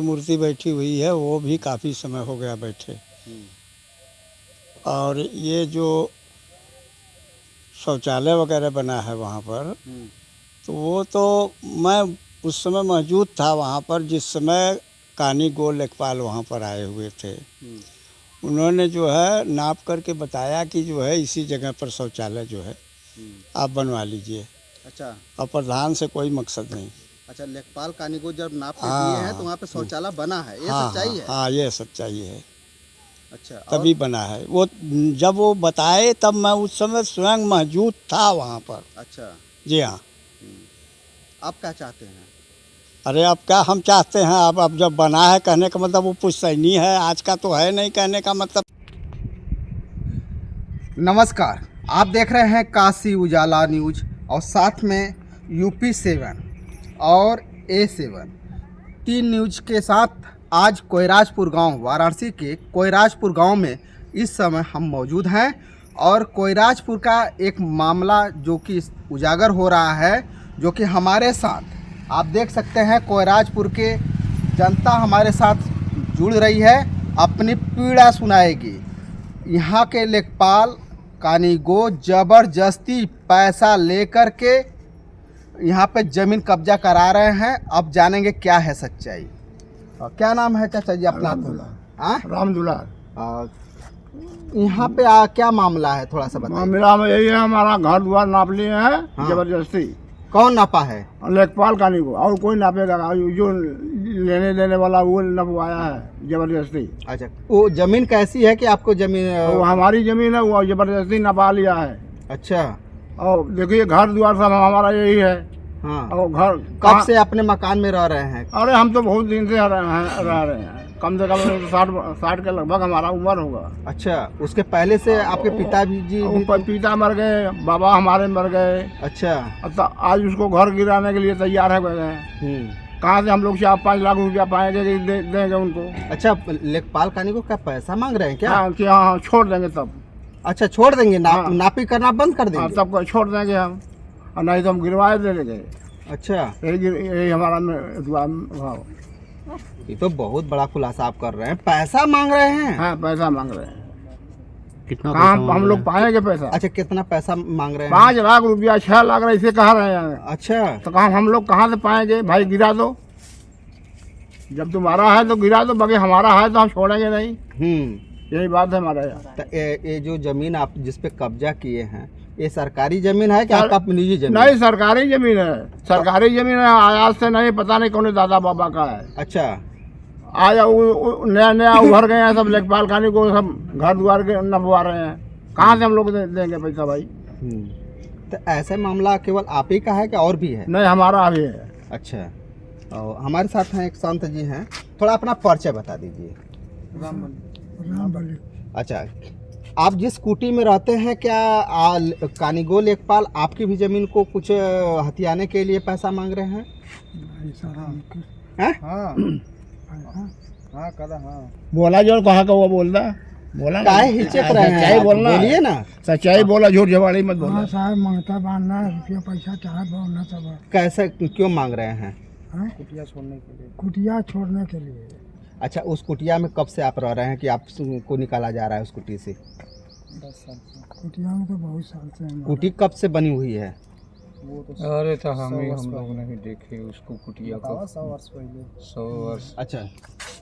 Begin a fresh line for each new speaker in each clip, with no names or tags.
की मूर्ति बैठी हुई है, वो भी काफ़ी समय हो गया बैठे। और ये जो शौचालय वगैरह बना है वहाँ पर, तो वो तो मैं उस समय मौजूद था वहाँ पर जिस समय कानी गो लेखपाल वहाँ पर आए हुए थे। उन्होंने जो है नाप करके बताया कि जो है इसी जगह पर शौचालय जो है आप बनवा लीजिए।
अच्छा,
और प्रधान से कोई मकसद नहीं।
अच्छा, लेखपाल कानी को जब नाप के दिए हैं तो वहाँ पे शौचालय बना है, ये सच्चाई है?
हाँ, ये सच्चाई है।
अच्छा,
तभी बना है वो। जब वो बताए तब मैं उस समय स्वयं मौजूद था वहाँ पर।
अच्छा,
जी हाँ।
आप क्या चाहते हैं?
अरे अब क्या हम चाहते हैं, अब जब बना है कहने का मतलब वो पुश्तैनी है, आज का तो है नहीं कहने का मतलब।
नमस्कार, आप देख रहे हैं काशी उजाला न्यूज और साथ में UP7 और A7 तीन न्यूज के साथ आज कोयराजपुर गांव, वाराणसी के कोयराजपुर गांव में इस समय हम मौजूद हैं और कोयराजपुर का एक मामला जो कि उजागर हो रहा है, जो कि हमारे साथ आप देख सकते हैं कोयराजपुर के जनता हमारे साथ जुड़ रही है, अपनी पीड़ा सुनाएगी। यहाँ के लेखपाल कानी गो जबरदस्ती पैसा लेकर के यहाँ पे जमीन कब्जा करा रहे हैं। अब जानेंगे क्या है सच्चाई। क्या नाम है चाचा जी अपना?
राम दुलार।
यहाँ पे क्या मामला है, थोड़ा सा बताइए।
मामला में यही है, हमारा घर द्वार नाप लिए हैं।
हाँ।
जबरदस्ती।
कौन नापा है?
लेखपाल कानी को, और कोई नापेगा? जो लेने देने वाला वो नपवाया है जबरदस्ती।
अच्छा, वो जमीन कैसी है कि आपको जमीन?
वो हमारी जमीन है, वो जबरदस्ती नपा लिया है।
अच्छा,
और देखिए घर द्वार सब हमारा यही है।
हाँ।
और घर
कब से अपने मकान में रह रहे हैं?
अरे हम तो बहुत दिन से रह रहे हैं, कम से कम 60 के लगभग हमारा उम्र होगा।
अच्छा, उसके पहले से आपके पिताजी जी भी?
पिता मर गए, बाबा हमारे मर गए।
अच्छा,
तो आज उसको घर गिराने के लिए तैयार है गए। कहाँ से हम लोग 4-5 लाख रुपया पाएंगे कि देंगे उनको?
अच्छा, लेखपाल कानी को क्या पैसा मांग रहे हैं क्या?
हाँ, छोड़ देंगे तब।
अच्छा, छोड़ देंगे?
हाँ।
नापी करना बंद कर देंगे?
सबको छोड़ देंगे हम, और नहीं तो हम गिरवाए देंगे।
अच्छा,
यही हमारा भाव।
ये तो बहुत बड़ा खुलासा आप कर रहे हैं। पैसा मांग रहे हैं?
हाँ, पैसा मांग रहे हैं।
कितना
कहाँ हम लोग पाएंगे पैसा?
अच्छा, कितना पैसा मांग रहे हैं?
5 लाख रुपया, 6 लाख ऐसे कह रहे हैं।
अच्छा,
तो कहाँ हम लोग कहाँ से पाएंगे? भाई गिरा दो, जब तुम्हारा है तो गिरा दो, बाकी हमारा है तो हम छोड़ेंगे नहीं। यही बात है हमारे यहाँ।
तो ये जो जमीन आप जिस पे कब्जा किए हैं, ये सरकारी जमीन है कि आपका निजी जमीन?
नहीं, सरकारी जमीन है। सरकारी जमीन है, आज से नहीं, पता नहीं कौन दादा बाबा का है।
अच्छा,
आज नया नया उभर गए हैं सब लेखपाल खानी को, सब घर द्वार के नपवा रहे हैं। कहाँ से हम लोग देंगे पैसा भाई?
तो ऐसा मामला केवल आप ही का है कि और भी है?
नहीं, हमारा अभी है।
अच्छा, और हमारे साथ हैं एक संत जी हैं, थोड़ा अपना परिचय बता दीजिए।
राम बलि।
अच्छा, आप जिस कुटी में रहते हैं, क्या कानीगो लेखपाल आपकी भी जमीन को कुछ हथियाने के लिए पैसा मांग रहे हैं?
बोला जो कहाँ का वो बोलता बोला,
काहे हिचक रहे हैं?
सच्चाई बोलना,
बोलिए ना।
सच्चाई बोला, झूठ झवाड़ी मत बोलना।
साहब मांगता बांधना रुपया पैसा चाहत बोलना सब।
कैसे क्यों मांग रहे हैं?
कुटिया छोड़ने के लिए। कुटिया छोड़ने के लिए।
अच्छा, उस कुटिया में कब से आप रह रहे हैं कि आपको निकाला जा रहा है उस कुटी से?
10 साल से। कुटिया में तो बहुत साल से हैं।
कुटी कब से बनी हुई है?
अरे तो हम लोग नहीं देखे उसको कुटिया को। 100 वर्ष पहले। 100 वर्ष।
अच्छा,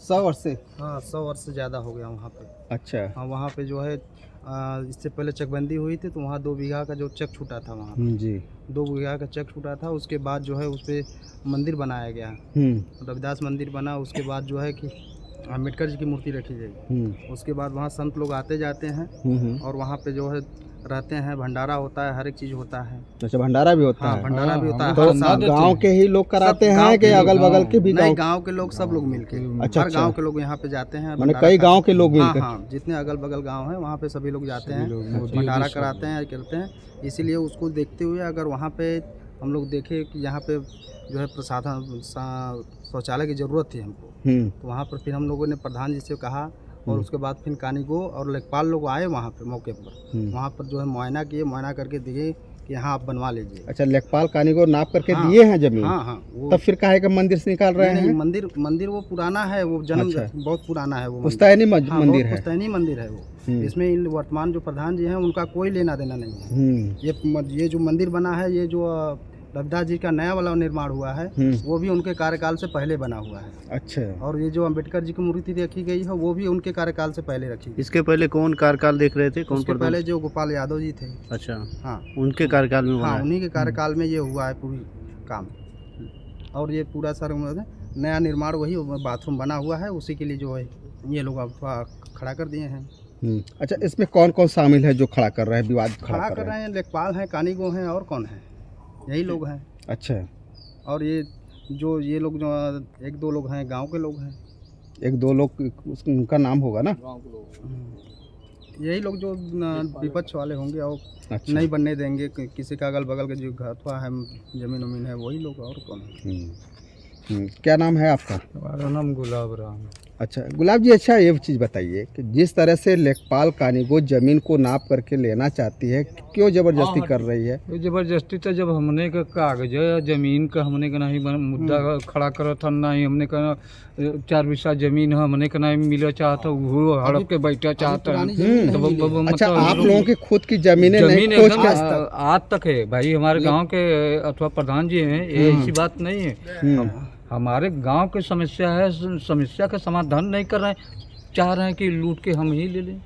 100 वर्ष से?
हाँ, 100 वर्ष से ज़्यादा हो गया वहाँ पे।
अच्छा।
हाँ, वहाँ पे जो है इससे पहले चकबंदी हुई थी, तो वहाँ 2 बीघा का जो चक छूटा था वहाँ पे।
जी।
2 बीघा का चक छूटा था, उसके बाद जो है उस पर मंदिर बनाया गया। रविदास मंदिर बना, उसके बाद जो है कि अम्बेडकर जी की मूर्ति रखी जाएगी। उसके बाद वहाँ संत लोग आते जाते हैं और वहाँ पे जो है रहते हैं, भंडारा होता है, हर एक चीज़ होता है।
अच्छा, भंडारा भी होता है?
भंडारा भी होता है।
तो गांव के ही लोग कराते हैं कि अगल बगल के भी?
नहीं, गांव के लोग सब लोग मिलके।
अच्छा,
हर गांव के लोग यहाँ पे जाते हैं।
मैंने कई गांव के लोग मिलकर?
हाँ, जितने अगल बगल गांव हैं वहाँ पे सभी लोग जाते हैं, भंडारा कराते हैं, करते हैं। इसीलिए उसको देखते हुए अगर वहाँ पे हम लोग देखें कि यहाँ पे जो है प्रसाधन शौचालय की ज़रूरत थी हमको, तो वहाँ पर फिर हम लोगों ने प्रधान जी से कहा, और उसके बाद फिर कानीगो और लेखपाल लोग आए वहाँ पे मौके पर। वहाँ पर जो है मुआयना किए, मुआयना करके दिए कि यहाँ आप बनवा लीजिए।
अच्छा, लेखपाल कानूनी नाप करके
हाँ,
दिए हैं जमीन।
हाँ हाँ वो
तब फिर काहे का मंदिर से निकाल रहे
नहीं,
हैं?
मंदिर वो पुराना है, वो जन्म
अच्छा।
बहुत पुराना है वो मंदिर।
पुश्तैनी
हाँ,
मंदिर
बहुत
है।
पुश्तैनी मंदिर है वो।
हम्म।
इसमें वर्तमान जो प्रधान जी हैं उनका कोई लेना देना नहीं है।
हम्म।
ये जो मंदिर बना है, ये जो रविदास जी का नया वाला निर्माण हुआ है, वो भी उनके कार्यकाल से पहले बना हुआ है।
अच्छा।
और ये जो अम्बेडकर जी की मूर्ति रखी गई है, वो भी उनके कार्यकाल से पहले रखी गई।
इसके पहले कौन कार्यकाल देख रहे थे, कौन
उसके
प्रधान?
पहले जो गोपाल यादव जी थे।
अच्छा,
हाँ,
उनके कार्यकाल में बना
हाँ
है।
उन्हीं के कार्यकाल में ये हुआ है पूरी काम। और ये पूरा सर नया निर्माण वही बाथरूम बना हुआ है, उसी के लिए जो है ये लोग अब थोड़ा खड़ा कर दिए हैं।
अच्छा, इसमें कौन कौन शामिल है जो खड़ा कर रहे हैं, विवाद
खड़ा कर रहे हैं? लेखपाल हैं, कानीगो हैं, और कौन है? यही लोग हैं।
अच्छा।
और ये लोग जो 1-2 लोग हैं, गांव के लोग हैं।
1-2 लोग, उनका नाम होगा ना?
यही लोग जो विपक्ष वाले होंगे और
अच्छा।
नहीं बनने देंगे। किसी का अगल बगल के जो घर थोड़ा है, जमीन उमीन है, वही लोग, और कौन है?
क्या नाम है आपका?
हमारा नाम गुलाब राम।
अच्छा गुलाब जी, अच्छा ये चीज़ बताइए कि जिस तरह से लेखपाल कानूनी ज़मीन को नाप करके लेना चाहती है, क्यों ज़बरदस्ती कर रही है?
ये जबरदस्ती तो जब हमने का कागज ज़मीन का हमने का नहीं मुद्दा खड़ा करा था, नहीं हमने का 4 बिस्सा ज़मीन है, हमने का नहीं मिला चाहता, वो हड़प के बैठा चाहता है।
अच्छा, आप लोगों की खुद की ज़मीनें नहीं
जमीन
खोज
एकदम आज तक है भाई। हमारे गांव के अथवा प्रधान जी हैं, ये ऐसी बात नहीं है। हमारे गांव की समस्या है, समस्या का समाधान नहीं कर रहे हैं, चाह रहे हैं कि लूट के हम ही ले लें।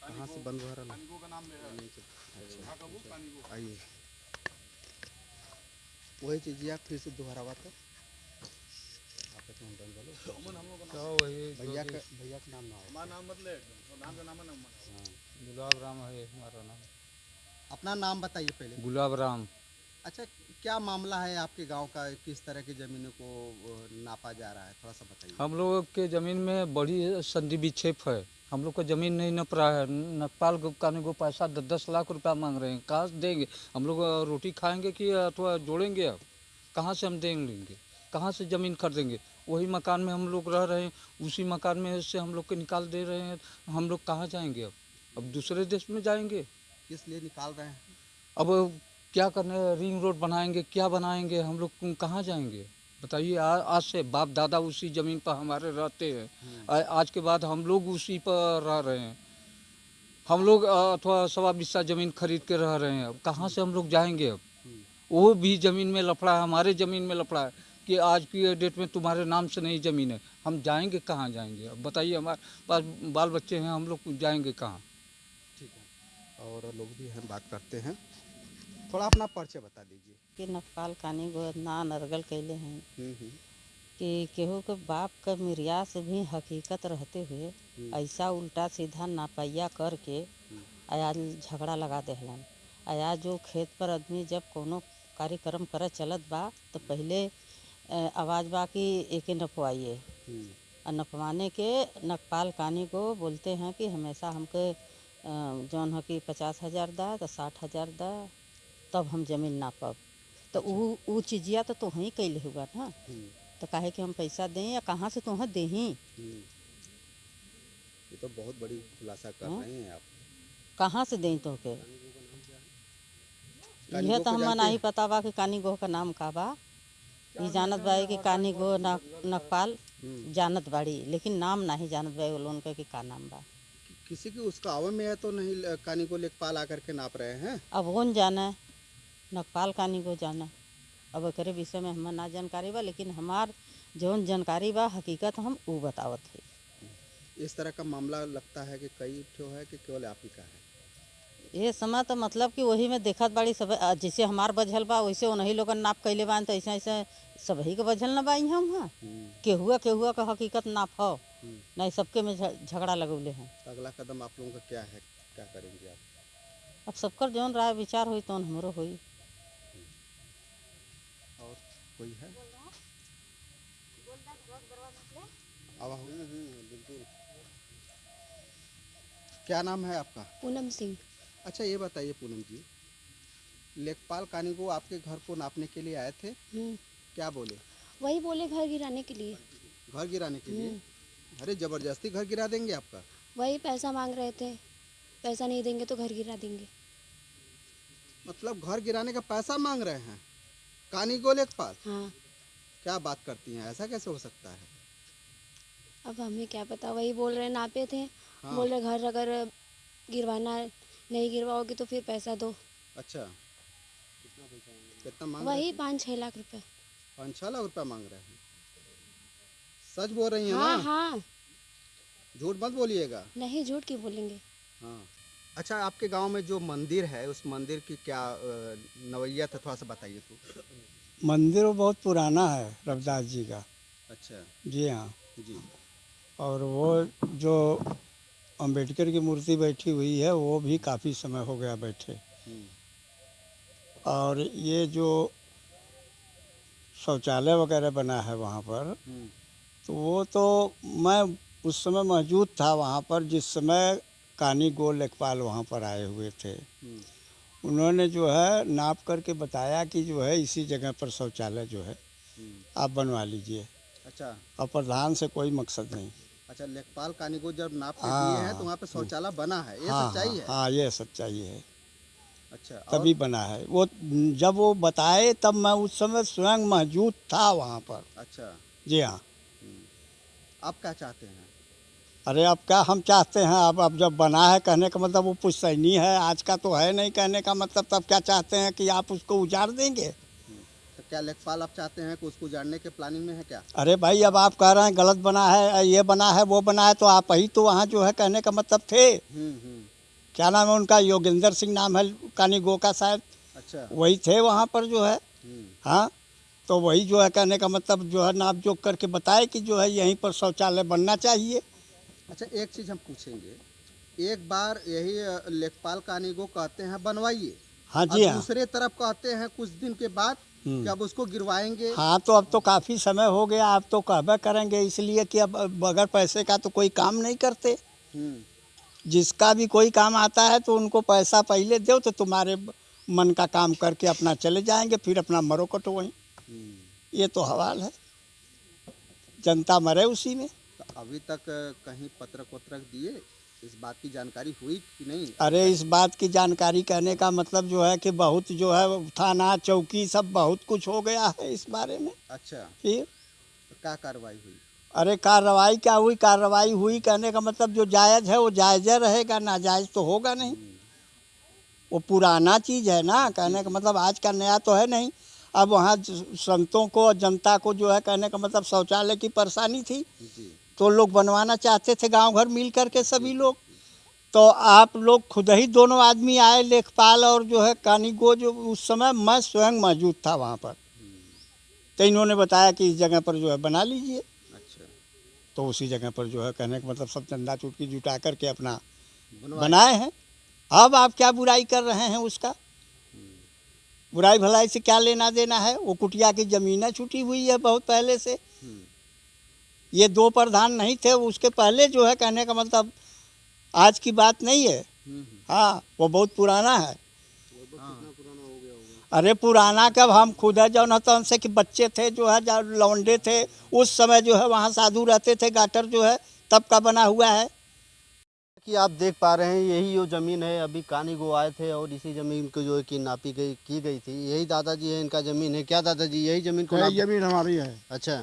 कहाँ से बंद हो रहा है? आइए, वही चीज़ आप फिर से दोबारा बात कर। भैया का नाम ना हो।
गुलाब राम है हमारा नाम।
अपना नाम बताइए पहले।
गुलाब राम।
अच्छा, क्या मामला है आपके गांव का? किस तरह की ज़मीनों को नापा जा रहा है, थोड़ा सा बताइए।
हम लोग के ज़मीन में बड़ी संधि विक्षेप है। हम लोग का ज़मीन नहीं नप रहा है। नकपाल कानूनी को पैसा 10-10 लाख रुपया मांग रहे हैं। कहाँ से देंगे? हम लोग रोटी खाएंगे कि अथवा जोड़ेंगे? अब कहाँ से हम देंगे? कहाँ से ज़मीन खरीदेंगे? वही मकान में हम लोग रह रहे हैं, उसी मकान में से हम लोग को निकाल दे रहे हैं। हम लोग कहाँ जाएंगे? अब दूसरे देश में जाएंगे।
किस लिए निकाल रहे हैं?
अब क्या करने? रिंग रोड बनाएंगे, क्या बनाएंगे? हम लोग कहाँ जाएंगे बताइए? आज से बाप दादा उसी ज़मीन पर हमारे रहते हैं। आज के बाद हम लोग उसी पर रह रहे हैं। हम लोग अथवा 1.25 बिस्सा ज़मीन खरीद के रह रहे हैं। अब कहाँ से हम लोग जाएंगे? अब वो भी ज़मीन में लफड़ा है, हमारे ज़मीन में लफड़ा है कि आज की डेट में तुम्हारे नाम से नहीं ज़मीन है। हम जाएंगे कहाँ जाएंगे? अब बताइए, हमारे पास बाल बच्चे हैं, हम लोग जाएंगे कहाँ?
ठीक है, और लोग भी हम बात करते हैं। थोड़ा अपना परिचय बता दीजिए।
कि नकपाल कानी गो ना नरगल कैले हैं कि केहू के बाप का मिरिया से भी हकीकत रहते हुए ऐसा उल्टा सीधा नापैया करके आज झगड़ा लगा देहलन। आज जो खेत पर आदमी जब कोनो कार्यक्रम करे चलत बा तो पहले आवाज़ बा कि एके नपवाइए, और नपवाने के नकपाल कानी को बोलते हैं कि हमेशा हमके जौन है कि 50,000 दा तो 60,000 दा, तब हम ज़मीन नापब। तो वो चीज़िया तो तुही कैले हुआ ना, तो काहे कि हम पैसा दें या कहाँ से तुह देही?
ये तो बहुत बड़ी खुलासा कर रहे हैं आप।
कहाँ से दें तो के? यह तो हमें नहीं पता बा कि कानी गोह का नाम का बा। ये जानत बा कि कानी गोह नकपाल जानत बाड़ी, लेकिन नाम नहीं जानत बा वो लोगन के का नाम बा।
किसी की उसका आवा में है तो नहीं कानी को लेखपाल आकर के नाप रहे हैं।
अब कौन जाने? नकपाल कानी को जाना। अब एकरे विषय में हमें ना जानकारी बा, लेकिन हमार जौन जानकारी बा हकीकत हम वो बतावत है।
इस तरह का मामला लगता है कि कई ठो है कि केवल आप ही का है?
ये समय तो मतलब कि वही में देखत बाड़ी सब, जैसे हमार बजल बा वैसे उन्हीं लोगन नाप कैले बान, तो ऐसे ऐसे सभी के बजल न बाई हम वहाँ केहुआ का हकीकत नाप हो नहीं, सबके में झगड़ा लगौले हैं।
अगला कदम आप लोगों का क्या है, क्या करेंगे आप?
अब सबकर जौन राय विचार हुई तो हमरो हुई।
और कोई है? बिल्कुल। क्या नाम है आपका?
पूनम सिंह।
अच्छा ये बताइए पूनम जी, लेखपाल कानीगो आपके घर को नापने के लिए आए थे, क्या बोले?
वही बोले घर गिराने के लिए।
घर गिराने के लिए? अरे जबरदस्ती घर गिरा देंगे आपका?
वही पैसा मांग रहे थे, पैसा नहीं देंगे तो घर गिरा देंगे।
मतलब घर गिराने का पैसा मांग रहे हैं कानीगो लेखपाल?
हाँ,
क्या बात करती हैं, ऐसा कैसे हो सकता है?
अब हमें क्या पता, वही बोल रहे नापे थे।
हाँ।
बोल रहे घर अगर गिरवाना नहीं गिरवाओगे तो फिर पैसा दो।
अच्छा, कितना मांग
वही 5-6 लाख रुपए।
5-6 लाख रुपया मांग रहे हैं? सच बोल रही हैं
हाँ
ना?
हाँ,
झूठ मत बोलिएगा।
नहीं झूठ क्यों बोलेंगे।
हाँ। अच्छा, आपके गांव में जो मंदिर है उस मंदिर की क्या नवैयत है, थोड़ा सा बताइए तो।
मंदिर वो बहुत पुराना है, रविदास जी का।
अच्छा
जी हाँ।
जी।
और वो जो अंबेडकर की मूर्ति बैठी हुई है वो भी काफ़ी समय हो गया बैठे। और ये जो शौचालय वगैरह बना है वहाँ पर, तो वो तो मैं उस समय मौजूद था वहाँ पर जिस समय कानीगो लेखपाल वहाँ पर आए हुए थे। उन्होंने जो है नाप करके बताया कि जो है इसी जगह पर शौचालय जो है आप बनवा लीजिए।
अच्छा
और प्रधान से कोई मकसद नहीं।
अच्छा, लेखपाल कानीगो जब नाप के
हाँ,
दिए हैं तो वहाँ पे शौचालय बना है, ये
हाँ
सच्चाई है?
हाँ, ये सच्चाई है।
अच्छा,
तभी बना है वो। जब वो बताए तब मैं उस समय स्वयं मौजूद था वहाँ पर।
अच्छा,
जी हाँ।
आप क्या चाहते हैं?
अरे अब क्या हम चाहते हैं, अब जब बना है कहने का मतलब वो पुश्तैनी है, आज का तो है नहीं कहने का मतलब। तब क्या चाहते हैं कि आप उसको उजाड़ देंगे?
तो क्या लेखपाल आप चाहते हैं कि उसको जानने के प्लानिंग में है क्या?
अरे भाई अब आप कह रहे हैं गलत बना है, ये बना है, वो बना है, तो आप ही तो वहाँ जो है कहने का मतलब थे। क्या नाम है उनका? योगेंद्र सिंह नाम है कानीगो का शायद।
अच्छा।
वही थे वहाँ पर जो है। हाँ, तो वही जो है कहने का मतलब जो है नाप जोख करके बताए कि जो है यहीं पर शौचालय बनना चाहिए।
अच्छा, एक चीज़ हम पूछेंगे, एक बार यही लेखपाल कानीगो कहते हैं बनवाइए,
हाँ
और
जी हाँ।
दूसरे तरफ कहते हैं कुछ दिन के बाद कि अब उसको गिरवाएंगे।
हाँ, तो अब तो काफ़ी समय हो गया, अब तो कहबे करेंगे, इसलिए कि अब बगैर पैसे का तो कोई काम नहीं करते। जिसका भी कोई काम आता है तो उनको पैसा पहले दो तो तुम्हारे मन का काम करके अपना चले जाएंगे, फिर अपना मरो कटो वहीं। ये तो हवाल है, जनता मरे उसी में।
तो अभी तक कहीं पत्रक वत्रक दिए, इस बात की जानकारी हुई कि नहीं?
अरे इस बात की जानकारी कहने का मतलब जो है कि बहुत जो है थाना चौकी सब बहुत कुछ हो गया है इस बारे में।
अच्छा,
फिर
तो क्या कार्रवाई हुई?
अरे कार्रवाई क्या हुई? कार्रवाई हुई कहने का मतलब जो जायज़ है वो जायज़ रहेगा, नाजायज़ तो होगा नहीं। वो पुराना चीज़ है ना, कहने का मतलब आज का नया तो है नहीं। अब वहाँ संतों को जनता को जो है कहने का मतलब शौचालय की परेशानी थी, तो लोग बनवाना चाहते थे गांव घर मिल करके सभी लोग। तो आप लोग खुद ही दोनों आदमी आए, लेखपाल और जो है कानीगो, जो उस समय मैं स्वयं मौजूद था वहाँ पर। तो इन्होंने बताया कि इस जगह पर जो है बना लीजिए।
अच्छा,
तो उसी जगह पर जो है कहने का मतलब सब चंदा चुटकी जुटा करके अपना बनाए हैं। अब आप क्या बुराई कर रहे हैं उसका? बुराई भलाई से क्या लेना देना है? वो कुटिया की ज़मीनें छूटी हुई है बहुत पहले से। ये 2 प्रधान नहीं थे, उसके पहले जो है कहने का मतलब आज की बात नहीं है। हाँ, वो बहुत पुराना है। अरे पुराना कब, हम खुद है जौन होता उनसे कि बच्चे थे जो है, जो लौंडे थे उस समय जो है वहाँ साधु रहते थे, गाटर जो है तब का बना हुआ है।
कि आप देख पा रहे हैं यही जो ज़मीन है, अभी कानीगो आए थे और इसी ज़मीन को जो है कि नापी गई की गई थी। यही दादाजी है, इनका ज़मीन है क्या दादाजी? यही ज़मीन को
यही जमीन हमारी है।
अच्छा,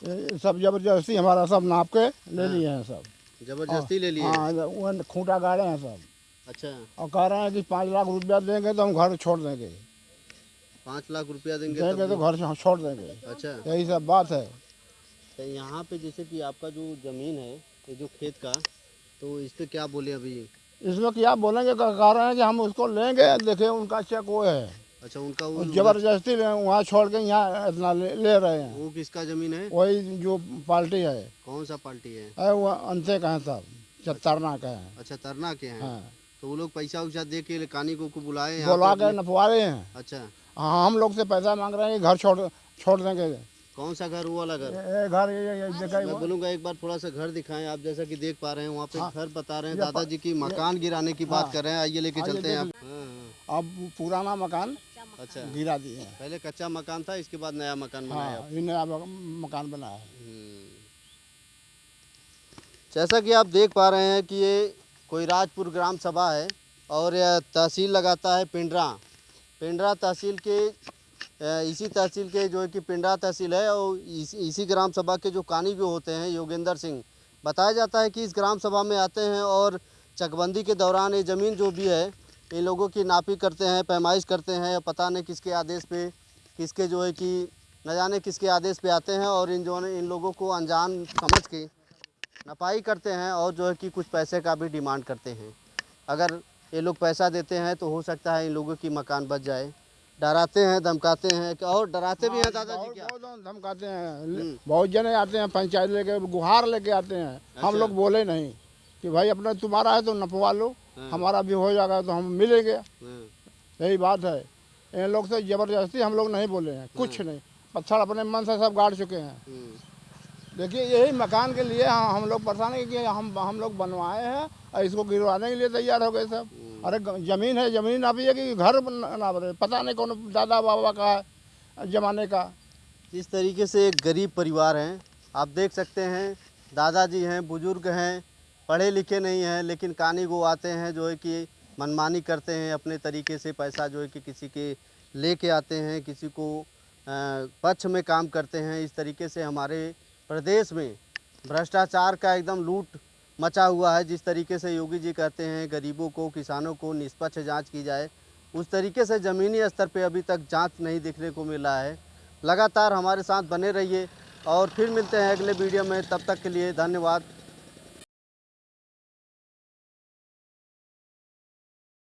ये सब जबरदस्ती हमारा सब नाप के ले लिए हैं सब।
जबरदस्ती ले लिए?
हाँ, वो खूंटा गाड़े हैं सब।
अच्छा,
और कह रहे हैं कि 5 लाख रुपया देंगे तो हम घर छोड़ देंगे।
5 लाख रुपया देंगे
तो घर छोड़ देंगे।
अच्छा,
यही सब बात है।
तो यहाँ पे जैसे कि आपका जो ज़मीन है, ये जो खेत का, तो इस पे क्या बोले अभी?
इसमें क्या बोलेंगे, कह रहे हैं कि हम उसको लेंगे। देखिए उनका चेक वो है।
अच्छा, उनका
वो
वो
जबरदस्ती वहाँ छोड़ के यहाँ इतना ले रहे हैं।
वो किसका ज़मीन है?
वही जो पार्टी है।
कौन सा पार्टी है?
अरे वो अंते का है सब, तरना का है।
अच्छा, तरना के हैं।
हाँ,
तो वो लोग पैसा उसा दे के कानीगो को बुलाए यहाँ
बोला
पे
के
अपने-
नपवा रहे हैं।
अच्छा,
हाँ, हम लोग से पैसा मांग रहे हैं कि घर छोड़ देंगे।
कौन सा घर, वो वाला घर?
ये घर ये जगह
मैं बोलूँगा एक बार थोड़ा सा घर दिखाएं आप। जैसा कि देख पा रहे हैं वहाँ पे
हाँ।
घर बता रहे हैं,
ये
दादाजी की मकान गिराने की बात
हाँ।
कर रहे हैं। आइए लेके
आइए
चलते हैं आप।
देख
हाँ,
अब पुराना मकान
हाँ। अच्छा,
गिरा दिए हैं।
पहले कच्चा मकान था, इसके बाद नया मकान बनाया।
हाँ, ये नया मकान बना है।
जैसा कि आप देख पा रहे हैं कि ये कोइराजपुर ग्राम सभा है और यह तहसील लगाता है पिंडरा। पिंडरा तहसील के इसी तहसील के जो है कि पिंडरा तहसील है और इसी ग्राम सभा के जो कानीगो होते हैं योगेंद्र सिंह, बताया जाता है कि इस ग्राम सभा में आते हैं और चकबंदी के दौरान ये ज़मीन जो भी है इन लोगों की नापी करते हैं, पैमाइश करते हैं। पता नहीं किसके आदेश पे, किसके जो है कि न जाने किसके आदेश पे आते हैं और इन लोगों को अनजान समझ के नपाई करते हैं और जो है कि कुछ पैसे का भी डिमांड करते हैं। अगर ये लोग पैसा देते हैं तो हो सकता है इन लोगों की मकान बच जाए। डराते हैं, धमकाते हैं और डराते भी हैं दादाजी क्या?
बहुत धमकाते हैं। बहुत जने आते हैं पंचायत लेके, गुहार लेके आते हैं। हम लोग बोले नहीं कि भाई अपना तुम्हारा है तो नपवा लो, हमारा भी हो जाएगा तो हम मिलेंगे। यही बात है। इन लोग से जबरदस्ती हम लोग नहीं बोले हैं, कुछ नहीं। पत्थर अपने मन से सब गाड़ चुके हैं। देखिए यही मकान के लिए हम लोग परेशान है कि हम लोग बनवाए हैं और इसको गिरवाने के लिए तैयार हो गए सब। अरे जमीन है, जमीन आप ये कि घर ना बने, पता नहीं कौन दादा बाबा का है जमाने का।
इस तरीके से एक गरीब परिवार हैं, आप देख सकते हैं। दादाजी हैं, बुजुर्ग हैं, पढ़े लिखे नहीं हैं, लेकिन कानीगो आते हैं जो है कि मनमानी करते हैं अपने तरीके से। पैसा जो है कि किसी के लेके आते हैं, किसी को पक्ष में काम करते हैं। इस तरीके से हमारे प्रदेश में भ्रष्टाचार का एकदम लूट मचा हुआ है। जिस तरीके से योगी जी कहते हैं गरीबों को, किसानों को निष्पक्ष जांच की जाए, उस तरीके से ज़मीनी स्तर पे अभी तक जांच नहीं देखने को मिला है। लगातार हमारे साथ बने रहिए और फिर मिलते हैं अगले वीडियो में। तब तक के लिए धन्यवाद।